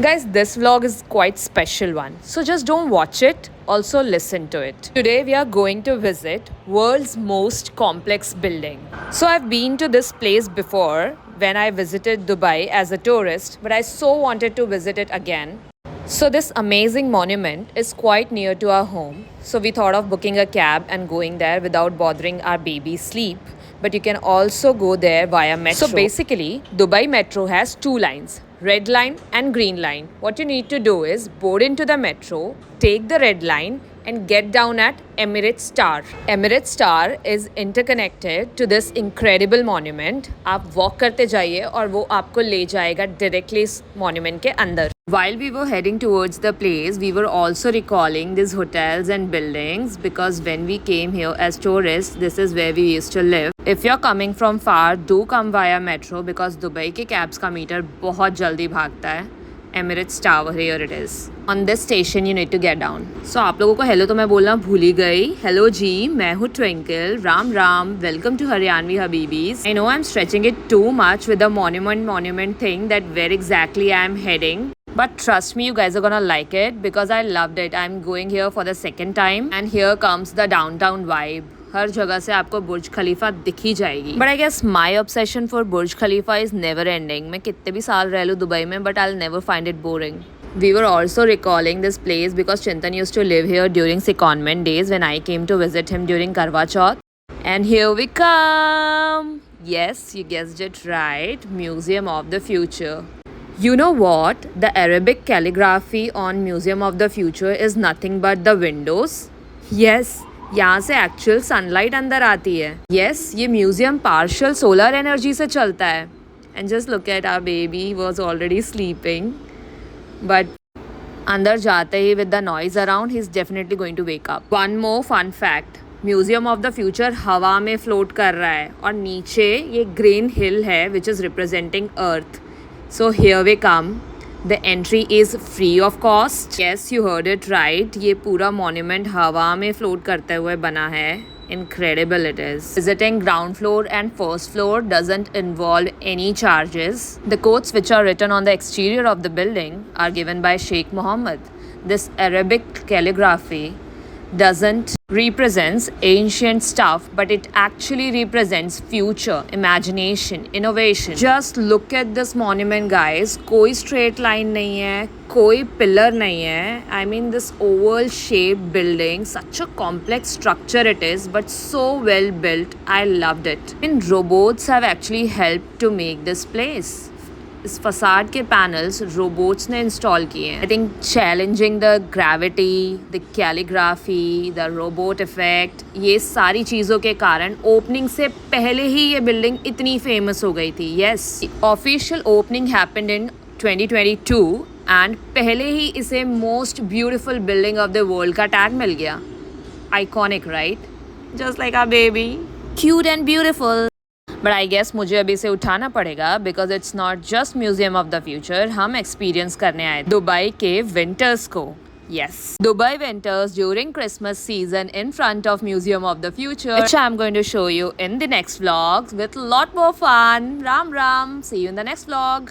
Guys, this vlog is quite special one. So just don't watch it, also listen to it. Today we are going to visit world's most complex building. So I've been to this place before when I visited Dubai as a tourist, but I so wanted to visit it again. So this amazing monument is quite near to our home. So we thought of booking a cab and going there without bothering our baby's sleep. But you can also go there via metro. So basically, Dubai Metro has two lines, red line and green line. What you need to do is board into the metro, take the red line and get down at Emirates Star. Emirates Star is interconnected to this incredible monument. आप walk करते जाइए और वो आपको ले जाएगा directly इस monument के अंदर. While we were heading towards the place, we were also recalling these hotels and buildings because when we came here as tourists, this is where we used to live. If you're coming from far, do come via metro because Dubai के cabs का meter बहुत जल्दी भागता है. Emirates Tower, here it is. On this station you need to get down. So आप लोगों को hello तो मैं बोलना भूल ही गई. हेलो जी, मैं हूँ Twinkle. Ram Ram. Welcome to Haryanvi हबीबीज. I know I'm stretching it too much with the monument thing that where exactly I'm heading. But trust me, you guys are gonna like it because I loved it. I'm going here for the second time and here comes the downtown vibe. हर जगह से आपको Burj Khalifa दिख ही जाएगी. But I guess my obsession for Burj Khalifa is never ending. मैं कितने भी साल रह लूँ दुबई में but I never find it boring. We were also recalling this place because Chintan used to live here during secondment days when I came to visit him during Karwa Chauth. And here we come! Yes, you guessed it right. Museum of the Future. You know what? The Arabic calligraphy on Museum of the Future is nothing but the windows. Yes, यहाँ से actual sunlight अंदर आती है. Yes, ये museum partial solar energy से चलता है. And just look at our baby was already sleeping but अंदर जाते ही with the noise around he is definitely going to wake up. One more fun fact, museum of the future हवा में float कर रहा है और नीचे ये ग्रीन हिल है which is representing earth. So here we come. The entry is free of cost. Yes, you heard it right. ये पूरा monument हवा में float करते हुए बना है. Incredible it is. Visiting ground floor and first floor doesn't involve any charges. The quotes which are written on the exterior of the building are given by Sheikh Mohammed. This Arabic calligraphy doesn't represents ancient stuff but it actually represents future, imagination, innovation. Just look at this monument guys. कोई straight line नहीं है, कोई pillar नहीं है. I mean this oval shaped building, such a complex structure it is but so well built. I loved it. And robots have actually helped to make this place. इस facade के panels robots ने install किए हैं. I think challenging the gravity, the calligraphy, the robot effect, ये सारी चीज़ों के कारण ओपनिंग से पहले ही ये बिल्डिंग इतनी फेमस हो गई थी. Yes, official opening happened in 2022 and पहले ही इसे most beautiful building of the world का टैग मिल गया. Iconic right? Just like our baby, cute and beautiful. But I guess मुझे अभी से उठाना पड़ेगा because it's not just museum of the future. हम एक्सपीरियंस करने आए दुबई के विंटर्स को. Yes, Dubai winters during Christmas season in front of Museum of the Future, which I'm going to show you in the next vlogs with a lot more fun. Ram Ram. See you in the next vlog.